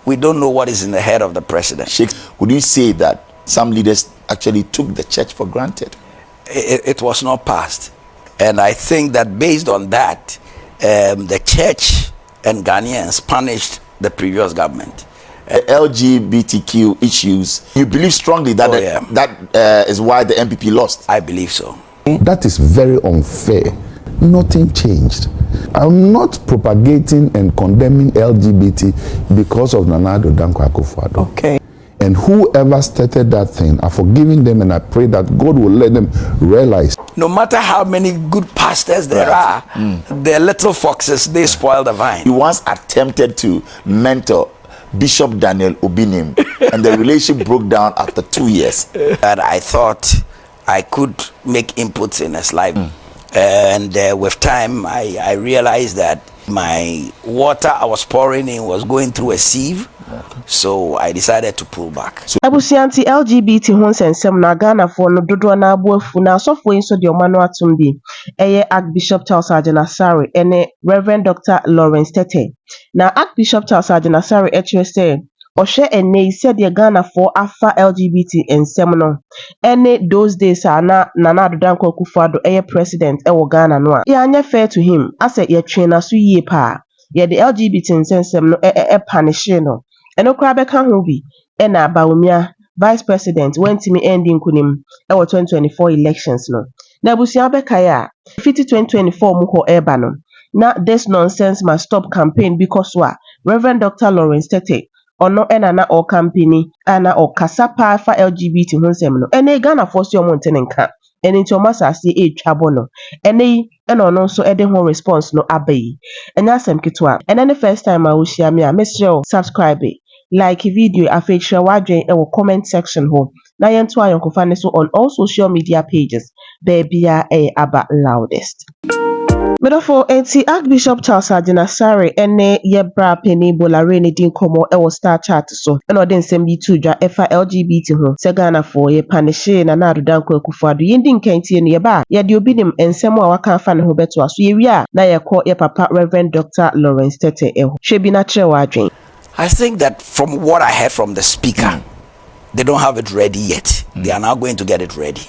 we don't know what is in the head of the president. Would you say that some leaders actually took the church for granted? It was not passed. And I think that based on that, the church and Ghanaians punished the previous government. LGBTQ issues, you believe strongly that that is why the NPP lost? I believe so. That is very unfair. Nothing changed. I'm not propagating and condemning LGBT because of Nana Addo Akuffo Addo. Okay. And whoever started that thing, I've forgiven them, and I pray that God will let them realize. No matter how many good pastors there are, the little foxes, they spoil the vine. He once attempted to mentor Bishop Daniel Obinim, and the relationship broke down after 2 years. And I thought I could make inputs in his life. And with time, I realized that my water I was pouring in was going through a sieve. So I decided to pull back. Abusianti LGBT nsɛm na Ghana for no dodo na abuafu na asofo inso de omano atumbi. Eye Archbishop Charles Agyinasare ene Rev Dr. Lawrence Tetteh. Na Archbishop Charles Agyinasare say Oshe ene said the Ghana for afa LGBT nsɛm no. Ene those days na Nana Addo Akuffo Addo eye president ewo Ghana no a. Ya anya fair to him. Ase ye trainer so yie pa. Ye the LGBT nsɛm no punish no. Eno krabe kan ho bi ena Bawumia vice president went to me ending kunim ewo 2024 elections no. Na busia bekaya 2024 mu ho eba no. Na this nonsense must stop campaign because wa Rev Dr. Lawrence Tetteh ono ena na o campaign ana o kasapa fa LGBT hunsem no. Ene Ghana force yo montene nka. Ene nti o masase e twabo no. Ene ono nso ede ho response no abayi. Enya asem kitwa. Ene the first time I will share me a message subscribe. Like video afeature wadwen e comment section ho na yento ayonkofa ne so on all social media pages baby aba loudest. Medofo anti Archbishop Charles Agyinasare ene yebra penny bolare ne din komo e wo star chat so eno de nsem bi tudwa efa LGBT ho se Ghana for ye panishe na Nana Addo Akuffo Addo yindi nkantie no ye ba ye de obinim ensem a waka afa ne ho beto aso ye wi a na ye kọ ye papa Rev Dr. Lawrence Tetteh ho hwebi na kire wadwen. I think that from what I heard from the speaker, they don't have it ready yet. They are now going to get it ready.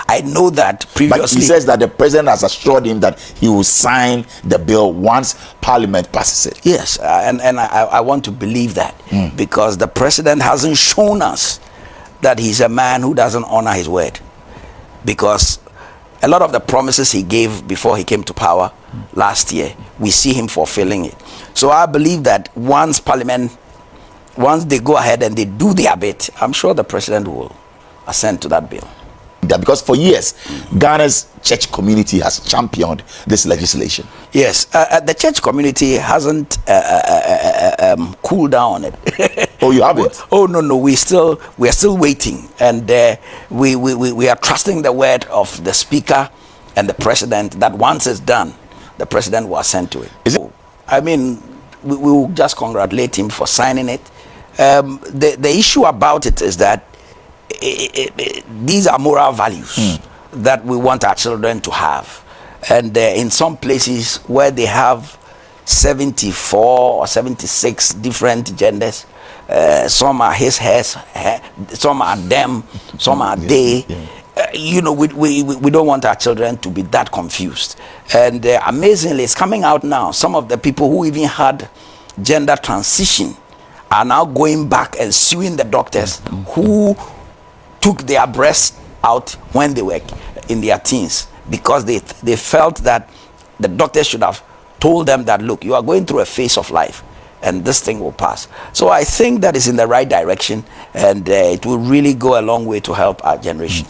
I know that previously. But he says that the president has assured him that he will sign the bill once Parliament passes it. Yes, and I want to believe that because the president hasn't shown us that he's a man who doesn't honor his word. Because a lot of the promises he gave before he came to power last year, we see him fulfilling it. So I believe that once they go ahead and they do their bit, I'm sure the president will assent to that bill. Because for years, Ghana's church community has championed this legislation. Yes, the church community hasn't cooled down on it. Oh, you haven't? Oh no, we are still waiting, and we are trusting the word of the speaker and the president that once it's done, the president will assent to it. Is it? I mean, we will just congratulate him for signing it. The issue about it is that these are moral values that we want our children to have. And in some places where they have 74 or 76 different genders, some are his, hers, some are them, some are they. You know, we don't want our children to be that confused. And amazingly, it's coming out now. Some of the people who even had gender transition are now going back and suing the doctors who took their breasts out when they were in their teens, because they felt that the doctors should have told them that, look, you are going through a phase of life and this thing will pass. So I think that is in the right direction, and it will really go a long way to help our generation.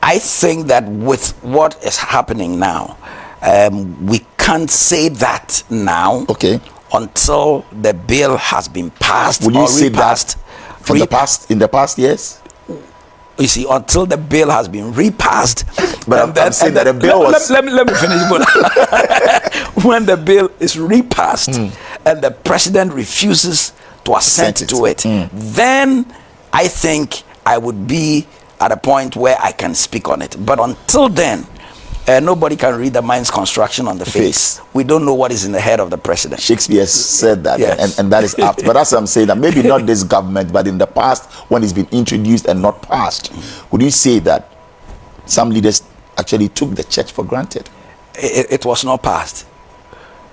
I think that with what is happening now, we can't say that now. Okay. Until the bill has been passed. Will you say that in the past years? You see, until the bill has been repassed. But I'm saying that the bill was... Let me finish. When the bill is repassed and the president refuses to assent to it, then I think I would be at a point where I can speak on it. But until then, nobody can read the mind's construction on the face. We don't know what is in the head of the president. Shakespeare said that, Yes. and that is apt. But as I'm saying, that maybe not this government, but in the past, when it's been introduced and not passed, would you say that some leaders actually took the church for granted? It was not passed.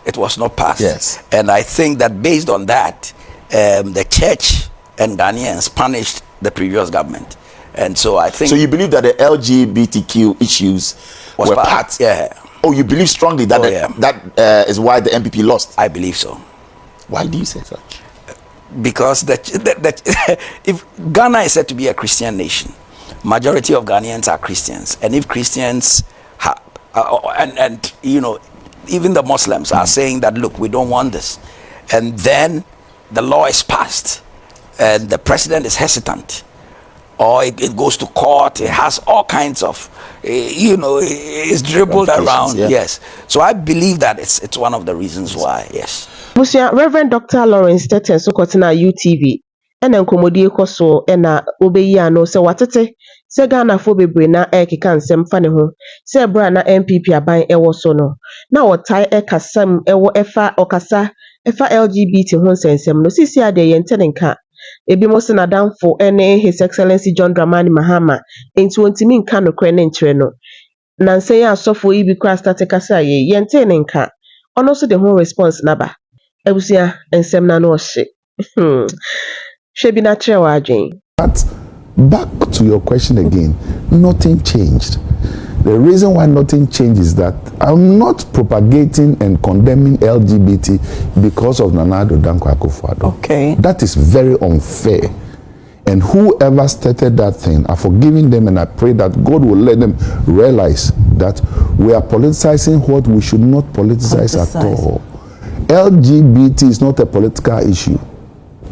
It was not passed. Yes. And I think that based on that, the church and Ghanaians punished the previous government. And so I think... So you believe that the LGBTQ issues were part? Yeah. Oh, you believe strongly that that is why the NPP lost? I believe so. Why do you say such? Because if Ghana is said to be a Christian nation, majority of Ghanaians are Christians. And if Christians and you know, even the Muslims are saying that, look, we don't want this, and then the law is passed and the president is hesitant, or it goes to court, it has all kinds of you know, it's dribbled around. Yeah. Yes, so I believe that it's one of the reasons why. Yes. Rev Dr. Lawrence Tetteh so kotina UTV ena nkomodi ekoso ena obeyi ano se watete se Ghana fo bebre na ekeka nsem fa ne ho se bra na NPP aban ewo so no na wotai ekasam ewo efa okasa efa LGBT ho nsensem no sisi ade ye ntene nka ebi mo se na danfo ene His Excellency John Dramani Mahama enti wontimi nka no kre ne nkyere no na nsen ya asofo ibi kwa start kasa ye ntene nka ono so de ho response naba ebusia ensem na no hye But back to your question again, nothing changed. The reason why nothing changed is that I'm not propagating and condemning LGBT because of Akuffo Addo. Okay. That is very unfair. And whoever started that thing, I'm forgiving them, and I pray that God will let them realize that we are politicizing what we should not politicize at all. LGBT is not a political issue.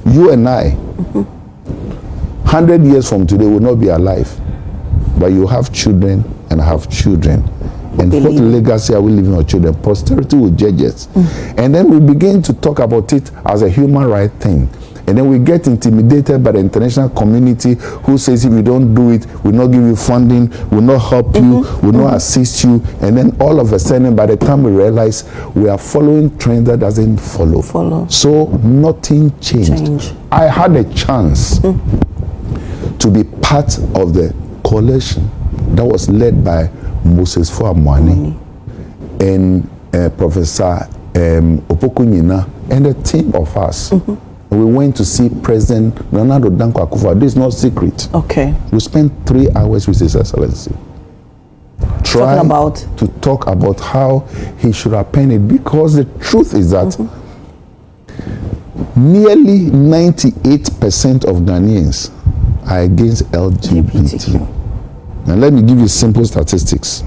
You and I, 100 years from today, will not be alive. But you have children and I have children. And what legacy are we leaving our children? Posterity will judge us. And then we begin to talk about it as a human right thing. And then we get intimidated by the international community who says if you don't do it, we'll not give you funding, we'll not help you, we'll not assist you. And then all of a sudden, by the time we realize we are following trends that doesn't follow. So nothing changed. I had a chance to be part of the coalition that was led by Moses Fuamwani and Professor Opokunyina and a team of us. We went to see President Akuffo Addo. This is not secret. Okay. We spent 3 hours with His Excellency. Trying to talk about how he should append it, because the truth is that nearly 98% of Ghanaians are against LGBT. Now let me give you simple statistics.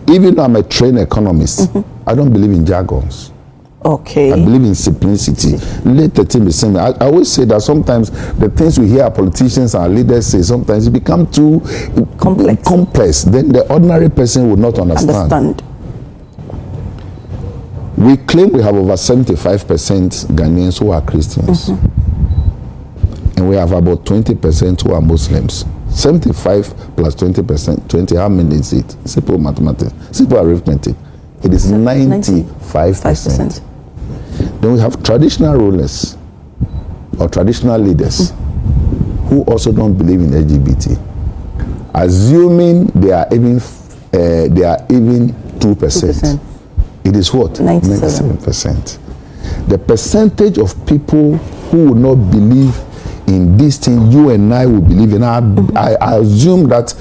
Even though I'm a trained economist, I don't believe in jargons. Okay. I believe in simplicity. Let the thing be simple. I always say that sometimes the things we hear our politicians and our leaders say, sometimes it become too complex. Then the ordinary person would not understand. We claim we have over 75% Ghanaians who are Christians. And we have about 20% who are Muslims. 75 plus 20%, 20, how many is it? Simple mathematics, simple arithmetic. It is 95%. Then we have traditional rulers or traditional leaders who also don't believe in LGBT. Assuming they are even 2%. It is what? 97%. The percentage of people who will not believe in this thing you and I will believe in. I assume that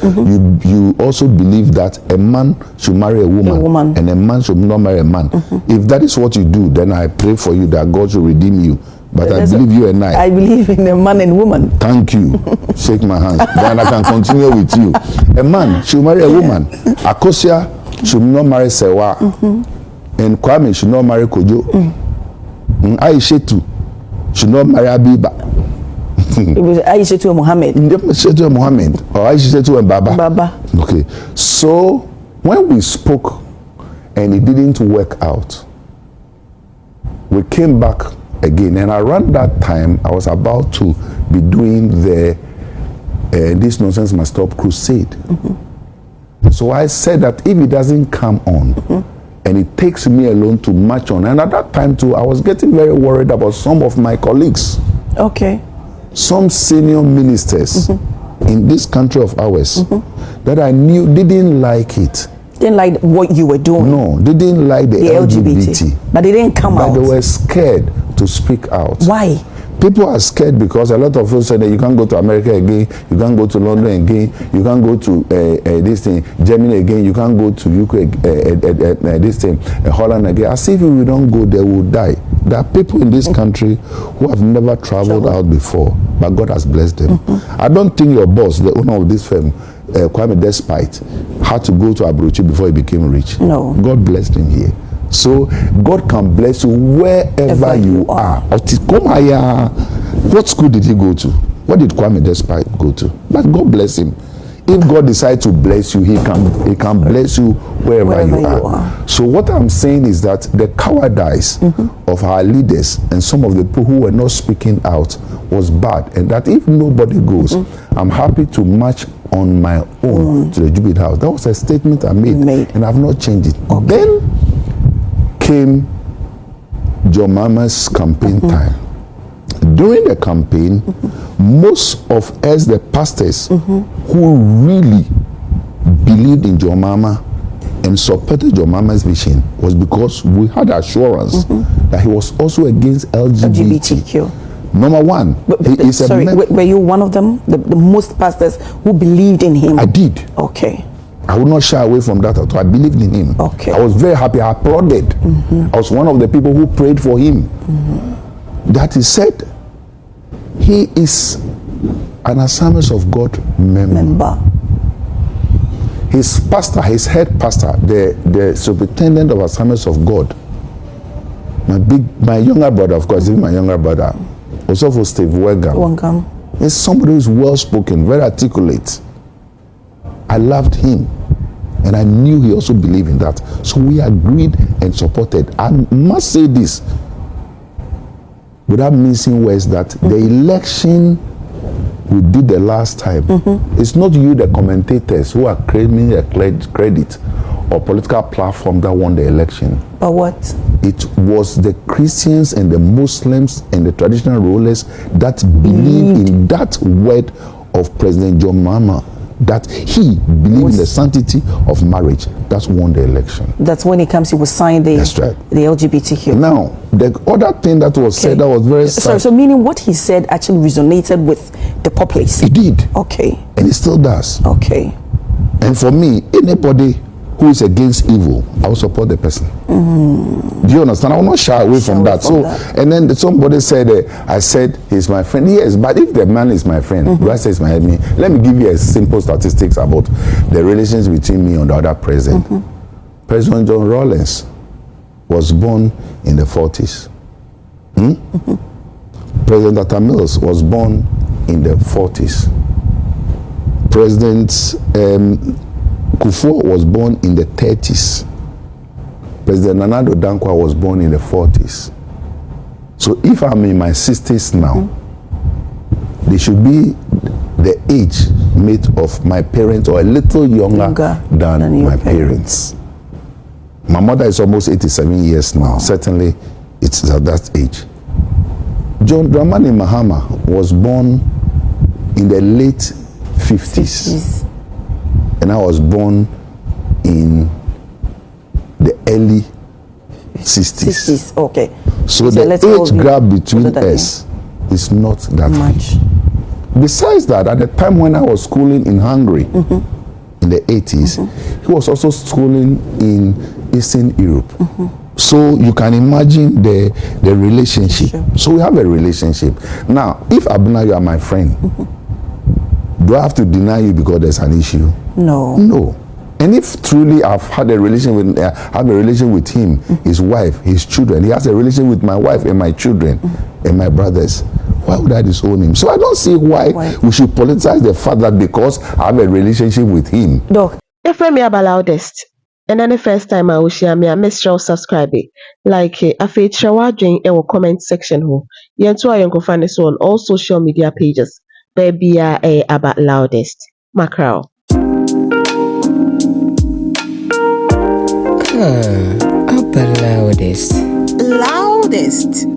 you also believe that a man should marry a woman and a man should not marry a man. If that is what you do, then I pray for you that God should redeem you. But I believe you and I believe in a man and woman. Thank you. Shake my hand. Then I can continue with you. A man should marry a woman. Akosia should not marry Sewa. And Kwame should not marry Kojo. Aishetu should not marry Abiba. It was Aisha to Muhammad. Aisha to Muhammad or Aisha to Baba. Baba. Okay. So when we spoke and it didn't work out, we came back again, and around that time I was about to be doing the This Nonsense Must Stop crusade. So I said that if it doesn't come on, and it takes me alone to march on, and at that time too, I was getting very worried about some of my colleagues. Okay. Some senior ministers in this country of ours that I knew didn't like it. Didn't like what you were doing. No, they didn't like the LGBT. But they didn't come out. But they were scared to speak out. Why? People are scared because a lot of us said that you can't go to America again, you can't go to London again, you can't go to this thing, Germany again, you can't go to UK, this thing, Holland again. As if we don't go there, we'll die. There are people in this country who have never traveled out before, but God has blessed them. I don't think your boss, the owner of this firm, NDC, had to go to Abuja before he became rich. No. God blessed him here. So God can bless you wherever you are. What school did he go to? What did NDC go to? But God bless him. If God decides to bless you, he can bless you wherever you are. So what I'm saying is that the cowardice of our leaders and some of the people who were not speaking out was bad, and that if nobody goes, I'm happy to march on my own to the Jubilee House. That was a statement I made. And I've not changed it. Then came John Mama's campaign time. During the campaign, most of us, the pastors who really believed in John Mama and supported John Mama's vision was because we had assurance that he was also against LGBTQ. Number one, he is sorry, were you one of them? The most pastors who believed in him? I did. Okay. I would not shy away from that at all. I believed in him. Okay. I was very happy. I applauded. I was one of the people who prayed for him. That he said he is an Assemblies of God member. His pastor, his head pastor, the superintendent of Assemblies of God, my younger brother, of course, even my younger brother, also for Steve Wegam, is somebody who is well spoken, very articulate. I loved him, and I knew he also believed in that. So we agreed and supported. I must say this without mincing words, that the election we did the last time, it's not you, the commentators, who are claiming a credit or political platform that won the election. But what? It was the Christians and the Muslims and the traditional rulers that believed in that word of President John Mahama, that he believed in the sanctity of marriage. That's won the election. That's when it comes, he was signed the LGBTQ. Now, the other thing that was said that was very sad. So meaning what he said actually resonated with the populace? It did. Okay. And it still does. Okay. And for me, anybody who is against evil, I will support the person. Do you understand? I will not shy away from that. And then somebody said, I said he's my friend. Yes, but if the man is my friend, do I say he's my enemy? Let me give you a simple statistics about the relations between me and the other president. President John Rawlings was born in the 40s. President Dr. Mills was born in the 40s. President Akuffo was born in the 30s. President Nana Addo Dankwa was born in the 40s. So if I'm in my 60s now, they should be the age mate of my parents or a little younger than my parents. My mother is almost 87 years now. Certainly, it's at that age. John Dramani Mahama was born in the late 50s. And I was born in the early 60s. Okay. So the age gap between us is not that much. Besides that, at the time when I was schooling in Hungary, in the 80s, he was also schooling in Eastern Europe. So you can imagine the relationship. So we have a relationship. Now, if Abuna, you are my friend, do I have to deny you because there's an issue? No. No. And if truly I've had a relation with him, his wife, his children, he has a relation with my wife and my children and my brothers, why would I disown him? So I don't see why we should politicize the fact that because I have a relationship with him. Doc, if I'm about LΔBസ്റ്റ്, and then the first time I will share me, I miss you subscribe, like a feature in our comment section. You can find us on all social media pages. Baby, about LΔBസ്റ്റ്. Macro. Up the loudest. Loudest.